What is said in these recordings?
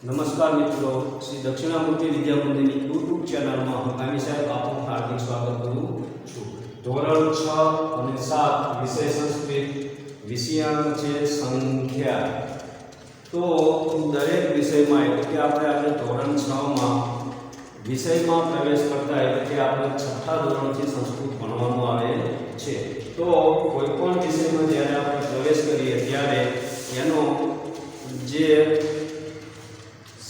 नमस्कार मित्रों, श्री दक्षिणामूर्ति विद्या मंदिर यूट्यूब चैनल में हूँ कामी साहेब आपનું हार्दिक स्वागत करूँ છું। ધોરણ 6 અને 7 વિષય સંસ્કૃત વિષયાંક છે સંખ્યા। તો દરેક વિષયમાં એટલે કે આપણે આજે ધોરણ 6 માં વિષયમાં પ્રવેશ કરતા એટલે કે આપણે છઠ્ઠા ધોરણથી સંસ્કૃત ભણવાનું આવે છે। તો કોઈપણ વિષયમાં જ્યારે આપણે પ્રવેશ કરીએ ત્યારે એનો જે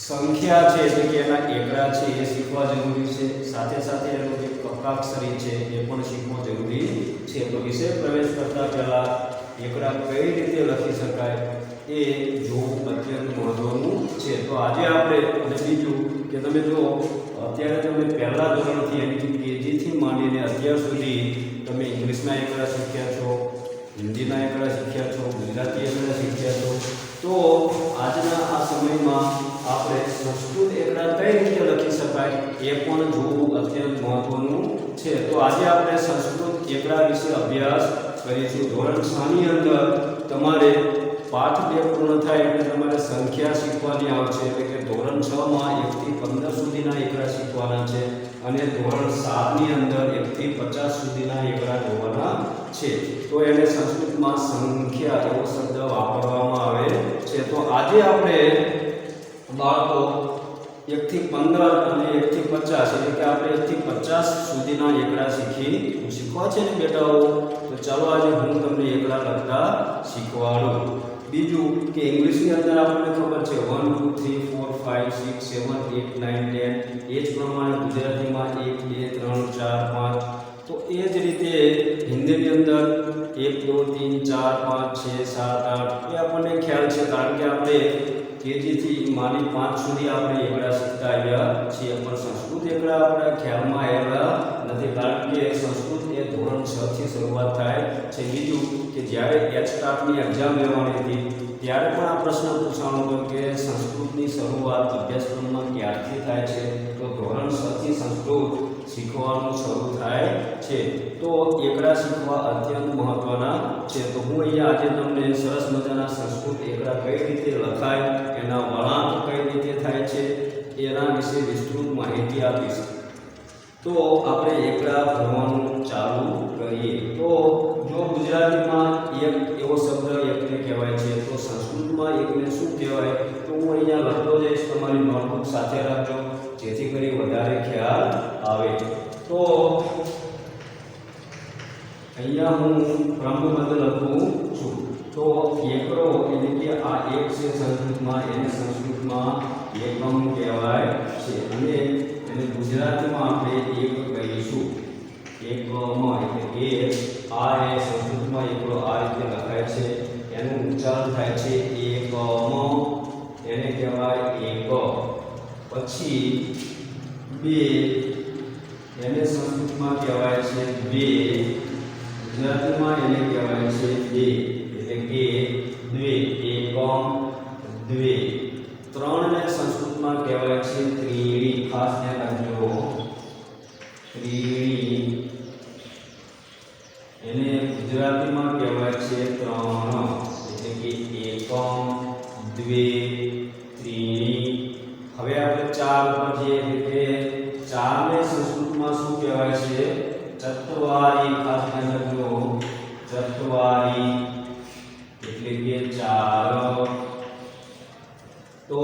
संख्या है એટલે કે એના એકડા છે એ શીખવા જરૂરી છે, સાથે સાથે એનો જે કકાક્ષરી છે એ પણ શીખવો જરૂરી છે। તો વિષય પ્રવેશ કરતા પહેલા એકડા કઈ રીતે લખી શકાય એ જોવું અત્યંત મહત્વનું છે। તો આજે આપણે અને બીજું કે તમે જો અત્યારે તમે પહેલા ધોરણથી એટલે કે કેજીથી માંડીને અત્યાર સુધી તમે ઇંગ્લિશના એકડા શીખ્યા છો, હિન્દીના એકડા શીખ્યા છો, ગુજરાતી એકડા શીખ્યા છો। તો આજના આ સમયમાં આપણે સંસ્કૃત એકડા કઈ રીતે લખી શકાય એ પણ જોવું અત્યંત મહત્વનું છે। તો આજે આપણે સંસ્કૃત એકડા વિશે અભ્યાસ કરીશું। ધોરણ 6 ની અંદર તમારે પાઠ 2 પૂર્ણ થાય એટલે તમારે સંખ્યા શીખવાની આવશે, એટલે કે ધોરણ 6 માં 1 થી 15 સુધીના એકડા શીખવાના છે અને ધોરણ 7 ની અંદર 1 થી 50 સુધીના એકડા જોવાના છે। તો એને સંસ્કૃતમાં સંખ્યા એવો શબ્દ વાપરવામાં આવે છે। તો આજે આપણે બાળકો 1 થી 15 અને 1 થી 50 એટલે કે આપણે 1 થી 50 સુધીના એકડા શીખવા છે ને બેટાઓ। તો ચાલો આજે હું તમને એકડા લખતા શીખવાડું। બીજું કે ઇંગ્લિશની અંદર આપણને ખબર છે 1 2 3 4 5 6 7 8 9 10 એ જ પ્રમાણે ગુજરાતીમાં 1 2 3 4 5। તો એ જ રીતે હિન્દીની અંદર 1 2 3 4 5 6 7 8 એ આપણને ખ્યાલ છે, કારણ કે આપણે કેજીથી માની 5 સુધી આપણે એકડા શીખતા આવ્યા છીએ, પણ સંસ્કૃત એકડા આપણા ખ્યાલમાં આવ્યા નથી, કારણ કે સંસ્કૃત એ ધોરણ 6 થી શરૂઆત થાય છે। બીજું કે જ્યારે એચટાટની એક્ઝામ લેવાની હતી ત્યારે પણ આ પ્રશ્ન પૂછવાનો હતો કે સંસ્કૃતની શરૂઆત અભ્યાસક્રમમાં ક્યારથી થાય છે? તો ધોરણ 6 થી સંસ્કૃત શીખવાનું શરૂ થાય છે। તો એકડા શીખવા અત્યંત મહત્વના છે। તો હું અહીંયા આજે તમને સરસ મજાના સંસ્કૃત એકડા કઈ રીતે લખાય, એના વળાંક કઈ રીતે થાય છે એના વિશે વિસ્તૃત માહિતી આપીશ। તો આપણે એકડા ભણવાનું ચાલુ કરીએ। તો જો ગુજરાતીમાં એક એવો શબ્દ એકને કહેવાય છે, તો સંસ્કૃતમાં એકને શું કહેવાય? તો હું અહીંયા લખતો જઈશ, તમારી નોટબુક સાથે રાખજો જેથી કરી વધારે ખ્યાલ આવે। તો અહીંયા હું ક્રમબદ્ધ લખું છું। તો એકડો એટલે કે આ એક છે સંસ્કૃતમાં, એને સંસ્કૃતમાં એકમ કહેવાય છે અને એને ગુજરાતીમાં આપણે એક કહીશું। એકમ એટલે એક, આ એ સંસ્કૃતમાં એકડો આ રીતે લખાય છે, એનું ઉચ્ચારણ થાય છે એકમ, એને કહેવાય એક। પછી બે, એને સંસ્કૃતમાં કહેવાય છે બે, ગુજરાતીમાં એને કહેવાય છે બે, એટલે કે દ્વે, એકમ દ્વે। ત્રણ ને સંસ્કૃતમાં કહેવાય છે ત્રીણી, ખાસ ધ્યાન રાખજો ત્રીણી, એને ગુજરાતીમાં કહેવાય છે ત્રણ, એટલે કે એકમ દ્વે ત્રીણી। હવે આપણે ચાર પર જઈએ એટલે કે ચાર ને સંસ્કૃતમાં શું કહેવાય છે? ચત્વારી, ખાસ ધ્યાન રાખજો ચત્વારી, એટલે કે ચાર। તો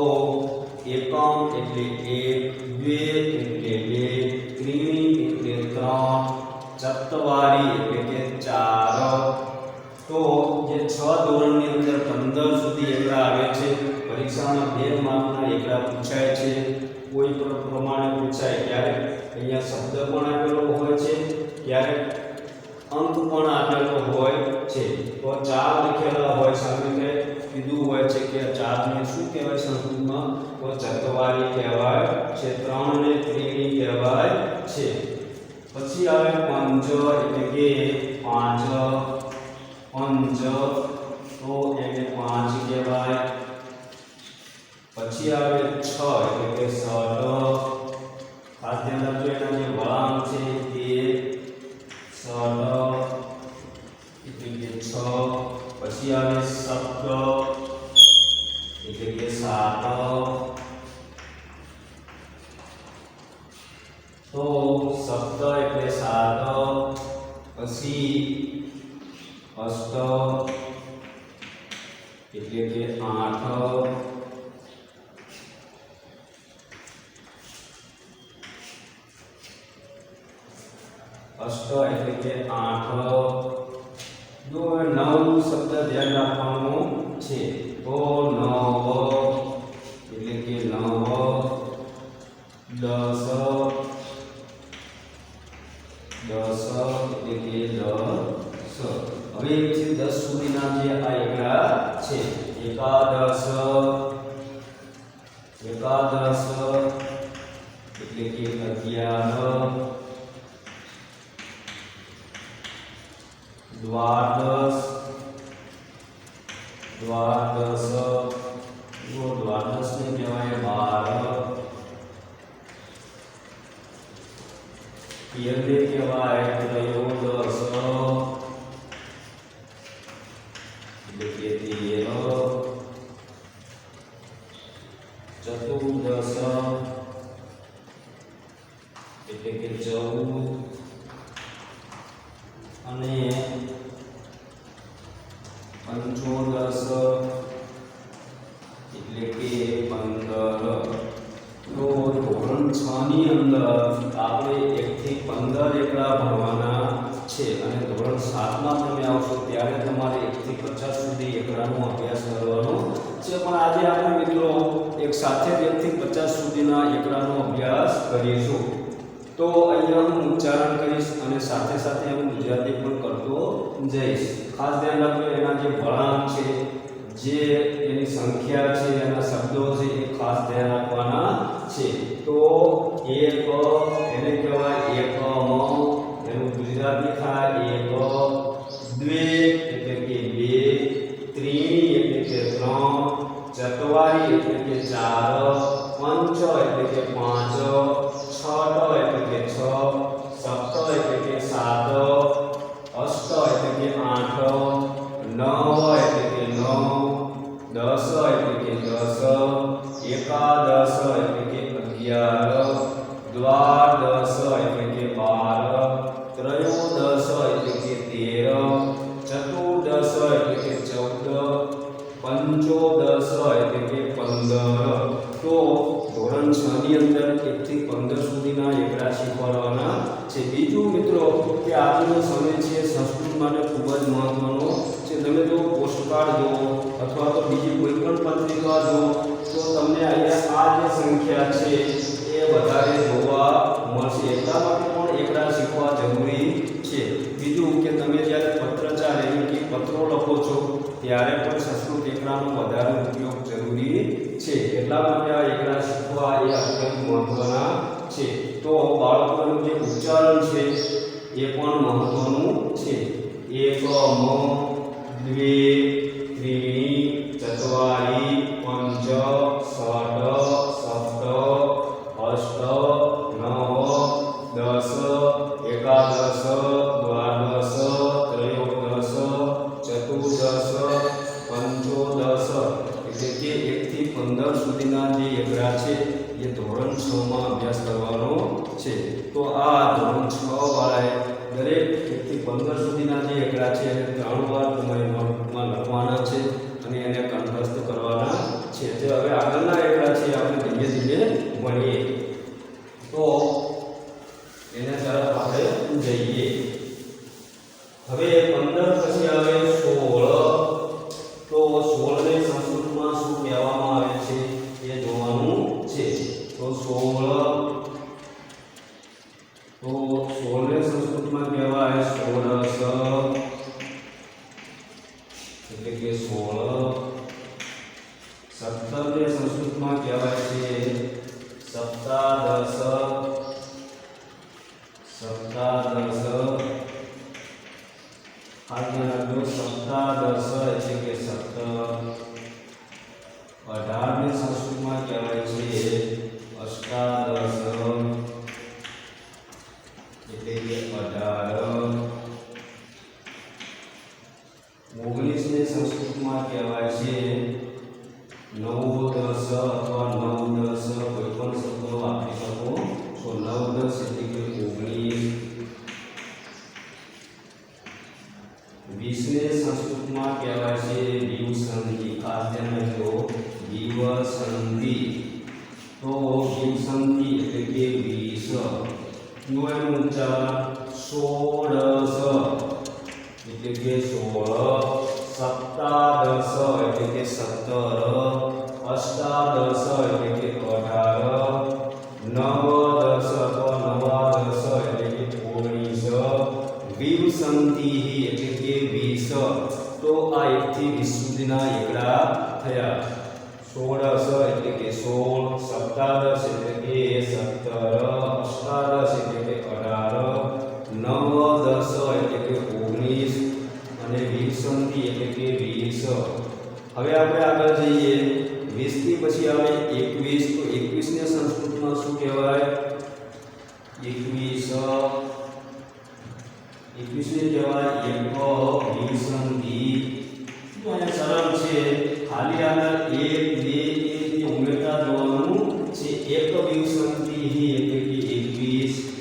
એકમ એટલે એક, દ્વે એટલે બે, ત્રીણી એટલે ત્રણ, ચત્વારી એટલે કે ચાર। તો જે 6 ધોરણની અંદર 15 સુધી એકડા આવે છે, પરીક્ષામાં 2 માર્કના એકડા પૂછાય છે, કોઈ પણ પ્રમાણે પૂછાય, ક્યારેક અહીંયા શબ્દ પણ આપેલો હોય છે, ક્યારેક અંક પણ આપેલો હોય છે। તો 4 લખેલા હોય, સામે કીધું હોય છે કે 4 ને શું કહેવાય સંસ્કૃતમાં? તો ચત્વારી કહેવાય છે, 3 ને ત્રીણી કહેવાય છે। પછી આવે પંચ એટલે કે 5, પંચ તો એને 5 કહેવાય। પછી આવે 6 એટલે કે 6, ખાસ ધ્યાન રાખજો એના જે વળાંક છે તે 6 એટલે કે 6। પછી આવે 7 એટલે કે 7, એટલે કે 8 અષ્ટ એટલે કે 8 જો 9 શબ્દ ધ્યાન રાખવાનું છે તો 9 એટલે કે 9 10 એટલે કે 10 હવે છે 10 સુધીના જે આ એકડા છે એકાદશ એટલે કે 11 દ્વાદશ જો દ્વાદશ ને કહેવાય 12 યજ્ઞ કહેવાય ત્રયોદશ એટલે કે 13 ચતુર્દશ એટલે કે 14 અને પંચોદશ એટલે કે 15 તો ધોરણ 6 ની અંદર આપણે 1 થી 15 એકડા ભણવાના છે અને ધોરણ 7 માં તમે આવશો ત્યારે તમારે 1 થી 50 સુધી એકડાનો અભ્યાસ કરવાનો છે પણ આજે આપણે મિત્રો એક સાથે 1 થી 50 સુધીના એકડાનો અભ્યાસ કરીશું તો અહીંયા હું ઉચ્ચારણ કરીશ અને સાથે સાથે હું ગુજરાતી પણ કરતો જઈશ ખાસ ધ્યાન રાખજો એના જે વળાંક છે જે એની સંખ્યા છે એના શબ્દો છે એ ખાસ ધ્યાન રાખવાના છે તો એક એને કહેવાય એકમ એનું ગુજરાતી થાય એક દ્વે એટલે કે 2 ત્રીણી એટલે કે 3 ચત્વારી એટલે કે 4 પંચ એટલે કે 5 છઠ એટલે કે 6 સપ્ત એટલે કે 7 અષ્ટ એટલે કે 8 નવ એટલે કે 9 દસ એટલે કે 10 એકાદશ એટલે કે 11 દ્વાદશ એટલે કે 12 ત્રયોદશ એટલે કે 13 ચતુર્દશ એટલે કે 14 પંચોદશ એટલે કે 15 તો ધોરણ 6 ની અંદર 1 થી 15 સુધીના એકડા શીખવાડવાના છે બીજું મિત્રો કે આજનો સમય છે સંસ્કૃત માટે ખૂબ જ મહત્વનો છે તમે જો પોસ્ટકાર્ડ જો અથવા તો બીજી કોઈ પણ પત્રિકા જો તો તમને અહીંયા આ જે સંખ્યા છે એ વધારે જોવા મળશે એટલા માટે પણ એકડા શીખવા જરૂરી છે બીજું કે તમે જ્યારે પત્રચાર એટલે કે પત્રો લખો છો ત્યારે પણ સંસ્કૃત એકડાનો વધારે ઉપયોગ જરૂરી છે એટલા માટે આ એકડા શીખવા એ અત્યંત મહત્વના છે તો બાળકોનું જે ઉચ્ચારણ છે એ પણ મહત્વનું છે એકમ દ્વે ત્રીણી ચત્વારી પંચ ષડ સપ્ત અષ્ટ નવ દસ એકાદશ દ્વાદશ ત્રયોદશ ચતુર્દશ પંચોદશ એટલે કે 1 થી 15 સુધીના જે એકડા છે એ ધોરણ 6 માં અભ્યાસ કરવાનો છે તો આ ધોરણ 6 વાળાએ દરેક 1 થી 15 સુધીના જે એકડા છે એને 3 વાર તમારે નોટબુકમાં લખવાના છે અને એને કંઠસ્થ કરવાના છે જે હવે આગળના એકડા છે આપણે ધીમે ધીમે ભણીએ તો એને તરફ આપણે જઈએ હવે 15 પછી આવે 16 તો 16 ને સંસ્કૃતમાં શું કહેવામાં આવે છે એ જોવાનું છે તો 16 ને સંસ્કૃતમાં કહેવાય 16 એટલે કે 16 17 ને સંસ્કૃતમાં કહેવાય છે સપ્તાદશ આજ્ઞા સપ્તાદશ એટલે કે 17 18 ને સંસ્કૃતમાં કહેવાય છે અષ્ટાદશ એટલે કે 18 19 ને સંસ્કૃતમાં કહેવાય છે નવદશ અથવા નવદશ કોઈ પણ શબ્દો વાપરી શકો છો નવદશ એટલે કે 19 20 ને સંસ્કૃતમાં કહેવાય છે વિવસંધિ ખાસ ધ્યાન રાખજો વિવસંધિ તો વિવસંધિ એટલે કે 20 નું એનું ઉચ્ચારણ 16 એટલે કે 16 સપ્તાદશ એટલે કે 17 અષ્ટાદશ એટલે કે 18 નવદશ અથવા નવાદશ એટલે કે 19 વિવસંધિ એટલે કે 20 તો આ 1 થી 20 સુધીના એકડા થયા 16 એટલે કે 16 સપ્તાદશ એટલે કે 17 અષ્ટાદશ એટલે કે 18 નવદશ એટલે કે 19 અને વિવસંધિ એટલે કે 20 હવે આપણે આગળ જઈએ 20 થી પછી આવે 21 તો 21 ને સંસ્કૃતમાં શું કહેવાય 21 ને કહેવાય એક વિવસંધિ તો આ સરળ છે ખાલી આગળ 1 2 થી ઉમેરતા જવાનું છે એક વિવસંધિ એટલે કે 21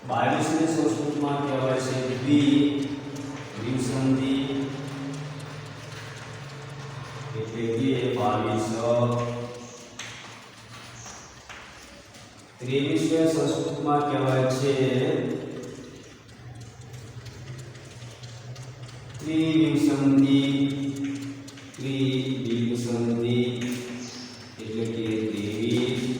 22 ને સંસ્કૃતમાં કહેવાય છે દ્વિવિવસંધિ એટલે કે 22 23 ને સંસ્કૃતમાં કહેવાય છે ત્રિવિવસંધિ એટલે કે 23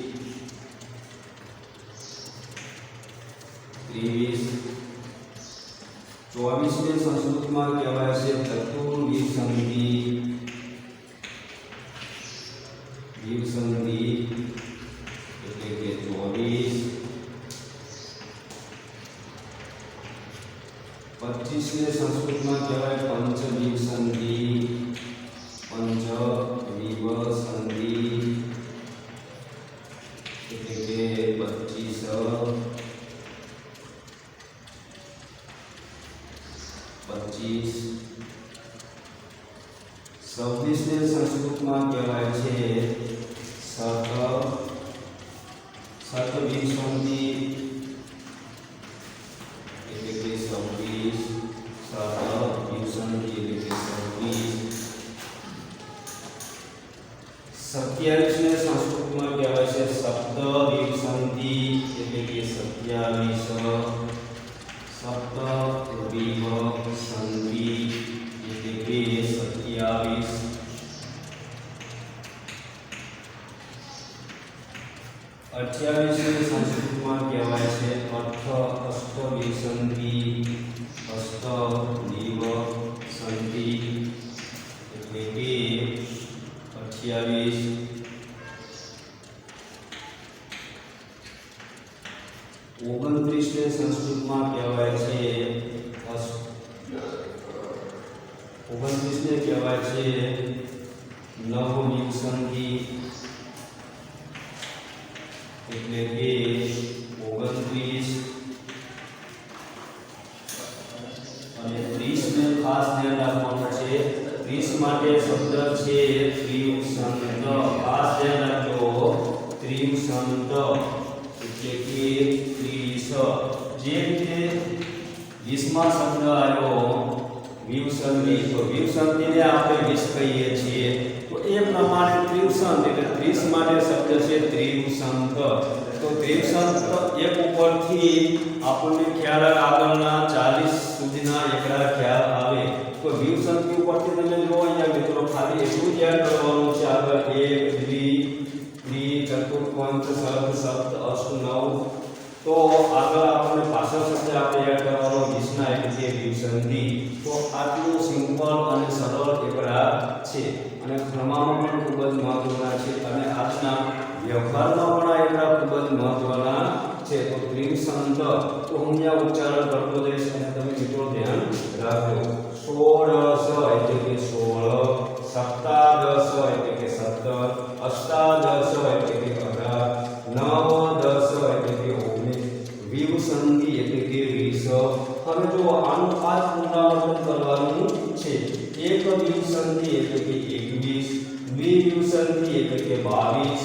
24 ને સંસ્કૃતમાં કહેવાય છે ચતુર્વિવસંધિ એટલે કે 24 25 ને સંસ્કૃતમાં કહેવાય પંચવિવસંધિ એટલે કે 25 26 ને સંસ્કૃતમાં કહેવાય છે શતવિવસંધિ એટલે કે 26 શતવિવસંધિ એટલે કે 26 27 ને સંસ્કૃતમાં કહેવાય છે સપ્તવિવસંધિ એટલે કે 27 સપ્તવિવસંધિ એટલે કે 27 28 ને સંસ્કૃતમાં કહેવાય છે અષ્ટવિવસંધિ એટલે કે 28 29 ને સંસ્કૃતમાં કહેવાય છે 29 ને કહેવાય છે નવવિવસંધિ એટલે કે 29 અને 30 ને ખાસ ધ્યાન રાખવાનું છે 30 માટે શબ્દ છે ત્રિવસંત ખાસ ધ્યાન રાખજો ત્રિવસંત એટલે કે 30 જે રીતે 20માં શબ્દ આવ્યો વિવસંધિ તો વિવસંધિને આપણે 20 કહીએ છીએ તો એ પ્રમાણે ત્રિવસંત એટલે 30 માટે શબ્દ છે ત્રિવસંત તો ત્રિવસંત એક ઉપરથી આપણને ખ્યાલ આગળના 40 સુધીના એકડા ખ્યાલ આવે તો વિવસંધિ ઉપરથી તમે જો અહીંયા મિત્રો ખાલી એટલું જ યાદ કરવાનું છે આગળ 1 દ્વિ ચતુર્પંચ સપ્ત અષ્ટ નવ તો આગળ આપણને પાછળ શબ્દ આપણે યાદ કરવાનો 20 ના એટલે કે વિવસંધિ તો આટલું સિમ્પલ અને સરળ એકડા છે અને ક્રમમાં પણ ખૂબ જ મહત્વના છે અને આજના વ્યવહારમાં પણ આ એકડા ખૂબ જ મહત્વના છે તો ત્રિવસંત તો હું અહીંયા ઉચ્ચારણ કરતો જઈશ અને તમે મિત્રો ધ્યાન રાખજો 16 એટલે કે 16 સપ્તાદશ એટલે કે 17 અષ્ટાદશ એટલે કે 18 નવદશ એટલે કે 19 વિવસંધિ એટલે કે 20 હવે જો આનું આ પુનરાવર્તન કરવાનું છે એક વિવસંધિ એટલે કે 21 દ્વિવિવસંધિ એટલે કે 22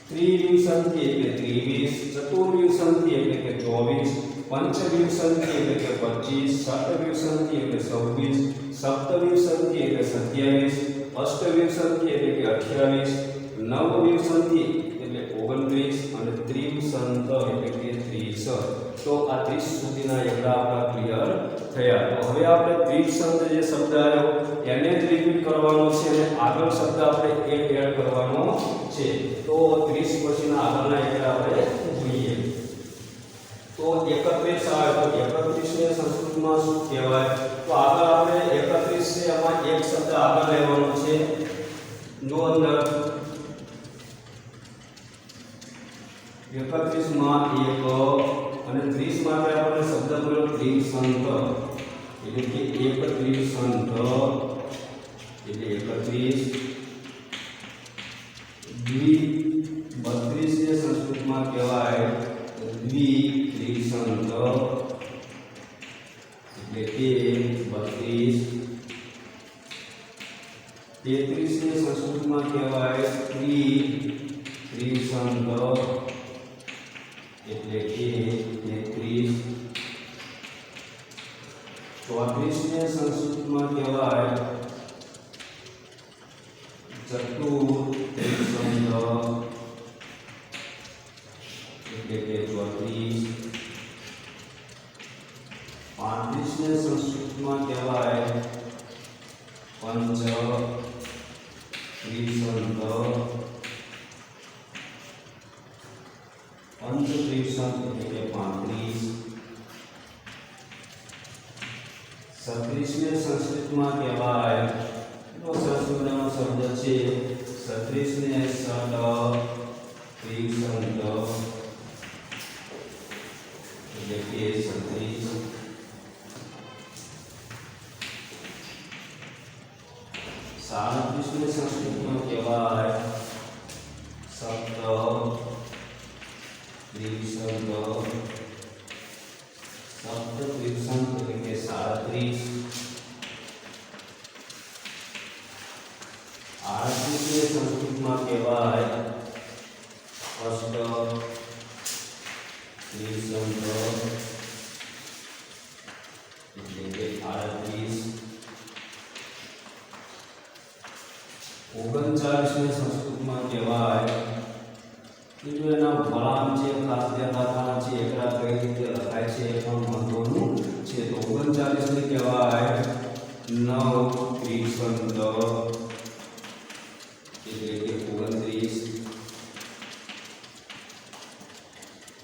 ત્રિવિવસંધિ એટલે 23 ચતુર્વિવસંધિ એટલે કે 24 पंचविंशति એટલે કે 25, ષટવિંશતિ એટલે 26, સપ્તવિંશતિ એટલે 27, અષ્ટવિંશતિ એટલે કે 28, નવવિંશતિ એટલે 29 અને ત્રિવિંશત એટલે કે 30. તો આ 30 સુધીના એકડા આપણા ક્લિયર થયા. તો હવે આપણે ત્રિવિંશત જે શબ્દ આવ્યો એને જ રિપીટ કરવાનો છે અને આગળ શબ્દ આપણે એક એડ કરવાનો છે. તો 30 પછીના આગળના એકડા આપણે જોઈએ. તો 31 આવે તો 31 ને સંસ્કૃતમાં શું કહેવાય? તો આગળ આપણે 31 છે એમાં એક શબ્દ આગળ લેવાનો છે. જો અંદર 31 માં એક અને 30 માટે આપણે શબ્દ બોલ્યો ત્રિવિંશત એટલે કે એક ત્રિવિંશત એટલે 31. દ્વિ 32 ને સંસ્કૃતમાં કહેવાય દ્વિત્રિશંત એટલે કે 32. 33 ને સંસ્કૃતમાં કહેવાય ત્રિત્રિશંત એટલે કે 33. 34 ને સંસ્કૃતમાં કહેવાય ચતુર્ત્રિશંત એટલે કે 34. 35 ને સંસ્કૃતમાં કહેવાય પંચત્રિશંત એટલે કે 35. 36 ને સંસ્કૃતમાં કહેવાય તો સંસ્કૃતનો શબ્દ છે 36 ને ષટત્રિશંત એટલે કે 36. 37 ને સંસ્કૃતમાં કહેવાય સપ્તત્રિશંત એટલે કે 37. 38 ને સંસ્કૃતમાં કહેવાય અષ્ટત્રિશંત એટલે કે 38. 39 ને સંસ્કૃતમાં કહેવાય જો એના વળાંક છે ખાસ ધ્યાન રાખવાના છે એકડા કઈ રીતે લખાય છે એ પણ મહત્વનું છે. તો 39 ને કહેવાય નવત્રિશંત એટલે કે 29.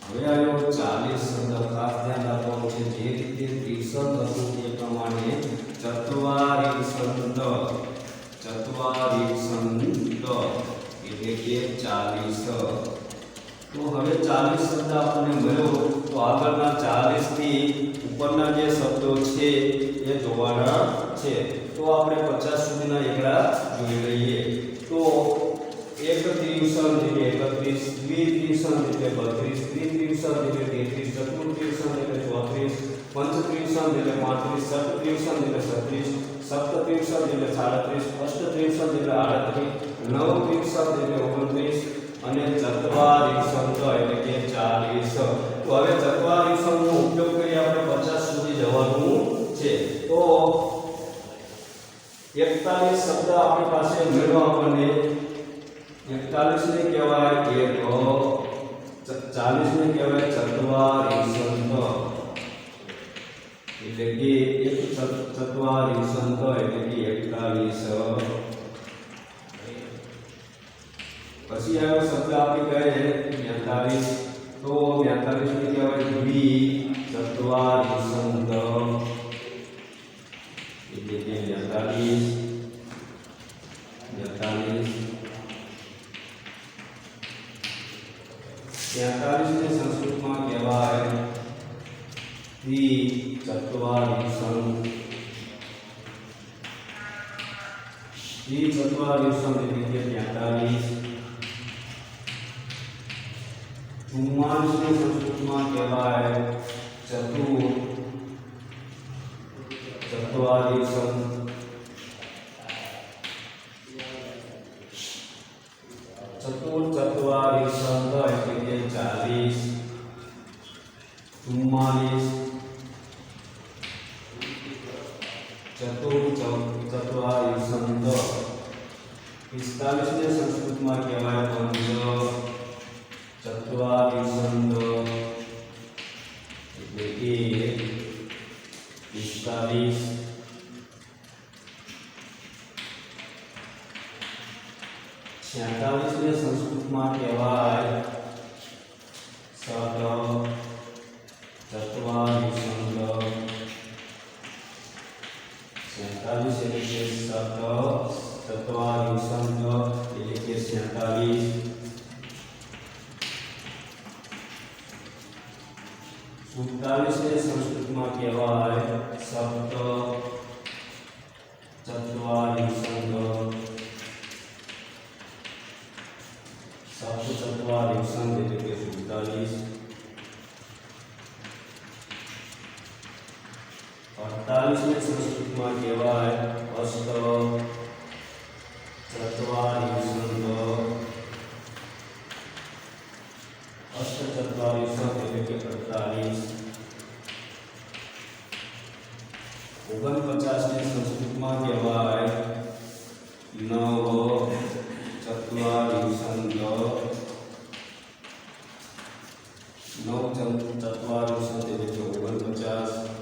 હવે આવ્યો 40 શબ્દ ખાસ ધ્યાન રાખવાનું છે. જે રીતે ત્રિશંત હતું તે પ્રમાણે ચત્વારિશંત એટલે કે 40. તો હવે 40 શબ્દ આપણને મળ્યો તો આગળના 40 થી ઉપરના જે શબ્દો છે એ જોવાના છે. તો આપણે 50 સુધીના એકડા જોઈ લઈએ. તો એક ત્રિવિંશત એટલે 31, દ્વિત્રિશંત એટલે 32, ત્રિત્રિશંત એટલે 33, ચતુર્ત્રિશંત એટલે 34, પંચત્રિશંત એટલે 35, ષટત્રિશંત એટલે 36, સપ્તત્રિશંત એટલે 37, અષ્ટત્રિશંત એટલે 38, નવત્રિશંત એટલે 29 અને ચત્વારિશંત એટલે કે 40. તો હવે ચત્વારિશંતનો ઉપયોગ કરી આપણે 50 સુધી જવાનું છે. તો 41 શબ્દ આપણી પાસે મેળવો. આપણને 41 ને કહેવાય એક, 40 ને કહેવાય ચત્વારિશંત એટલે કે એક ચત્વારિશંત એટલે કે 41. પછી આવ્યો શબ્દ આપણે કહે 42. તો 42 ને કહેવાય દ્વિચત્વારિશંત એટલે કે 42. 43 ને સંસ્કૃતમાં કહેવાય દ્વિચત્વારિશંત એટલે કે 43. 44 ને સંસ્કૃતમાં કહેવાય ચતુર્ચત્વારિશંત એટલે કે 40. 44 चतुर्चत्वारिंशत् 45 ने संस्कृत में कहेवाय पंचचत्वारिंशत् એટલે કે 45 46 ने संस्कृत में कहेवाय चतुर्चत्वारिंशत् 47 એટલે કે चतुर्चत्वारिंशत् એટલે કે 47 47 ने संस्कृत में कहेवाय सप्तचत्वारिंशत् 47 એટલે કે 47 48 ने संस्कृत में कहेवाय अष्टचत्वारिंशत् એટલે કે 48 49 ने संस्कृत में कहेवाय नवचत्वारिंशत् 49 એટલે કે 49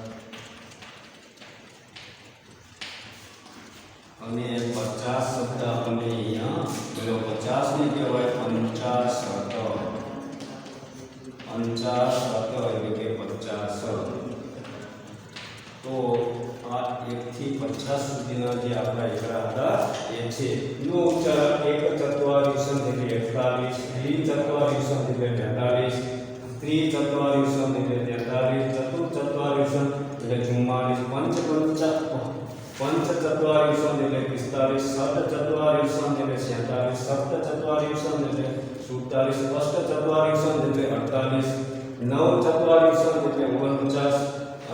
અને 50 શબ્દ આપણે અહીંયા પેલો 50 ને કહેવાય 50 એટલે કે 50 તો આ 1 થી 50 સુધીના જે આપણા એકડા હતા એ છે નો ઉચ્ચારણ એક ચત્વારિંશत् એટલે 41 દ્વિચત્વારિંશत् એટલે 42 ત્રિચત્વારિંશत् એટલે 43 ચતુર્ચત્વારિંશत् એટલે 44 पंचचत्वारिंशत् એટલે 45 षट्चत्वारिंशत् એટલે 46 सप्तचत्वारिंशत् એટલે 47 अष्टचत्वारिंशत् એટલે 48 नवचत्वारिंशत् એટલે 49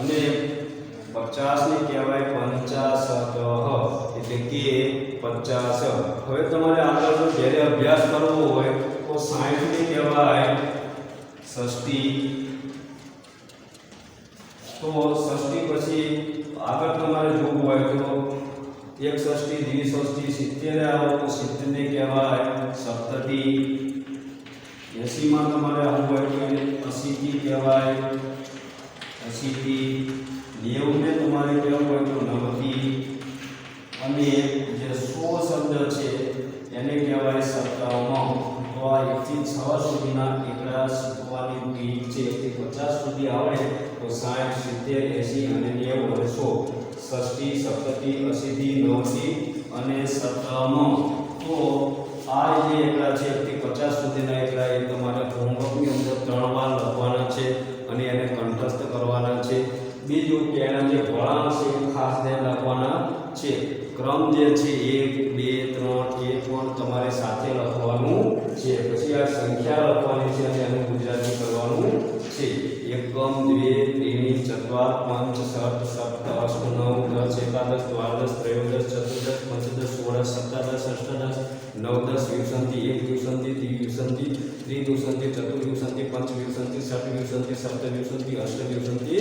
અને 50 ને કહેવાય 50 એટલે કે 50 હવે તમારે આગળનો જ્યારે અભ્યાસ કરવો હોય તો 60 ને કહેવાય ષષ્ઠી તો ષષ્ઠી પછી આગળ તમારે જોવું હોય તો એક ષષ્ઠી દ્વિષષ્ઠી 70 આવો તો 70 ને કહેવાય સપ્તતી 80 માં તમારે આવવું હોય તો 80 કહેવાય 80 90 ને તમારે કહેવું હોય તો 90 અને જે 100 શબ્દ છે એને કહેવાય 57 તો આ 1 થી 6 સુધીના એકડા શીખવાની રીત છે 1 થી 50 સુધી આવડે तो 60 70 80 અને 90 અને 100 ષષ્ઠી સપ્તતી 80 90 અને 57 તો આ જે એકડા છે 1 થી 50 સુધીના એકડા એ તમારે હોમવર્કની અંદર 3 વાર લખવાના છે અને એને કંઠસ્થ કરવાના છે બીજું કે એના જે વળાંક છે એ ખાસ ધ્યાન રાખવાના છે ક્રમ જે છે 1 2 3 એ પણ તમારે સાથે લખવાનું છે પછી આ સંખ્યા લખવાની છે અને એનું ગુજરાતી કરવાનું છે एकम द्वे त्रीणि चत्वार पंच षट् सप्त अष्ट नव दस एकादश द्वादश त्रयोदश चतुर्दश पंचदश षोडश सप्तादश अष्टादश नवदश विंशति एक विंशति द्विविंशति त्रिविंशति चतुर्विंशति पंचविंशति षट्विंशति सप्तविंशति अष्टविंशति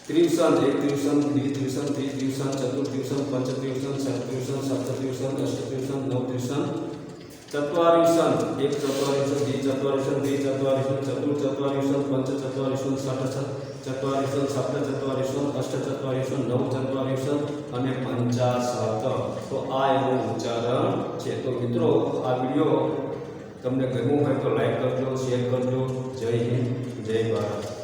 त्रिंशत् एक त्रिंशत् द्वित्रिंशत् त्रित्रिंशत् चतुर्त्रिंशत् पंचत्रिंशत् षट्त्रिंशत् सप्तत्रिंशत् अष्टत्रिंशत् नवत्रिंशत् चत्वारिंशत् एक चत्वारिंशत् द्विचत्वारिंशत् त्रिचत्वारिंशत् चतुर्चत्वारिंशत् पंचचत्वारिंशत् षट्चत्वारिंशत् सप्तचत्वारिंशत् अष्टचत्वारिंशत् नवचत्वारिंशत् અને 50 તો આ એનું ઉચ્ચારણ છે તો મિત્રો આ વિડિયો તમને ગમ્યો હોય તો લાઈક કરજો શેર કરજો જય હિન્દ જય ભારત।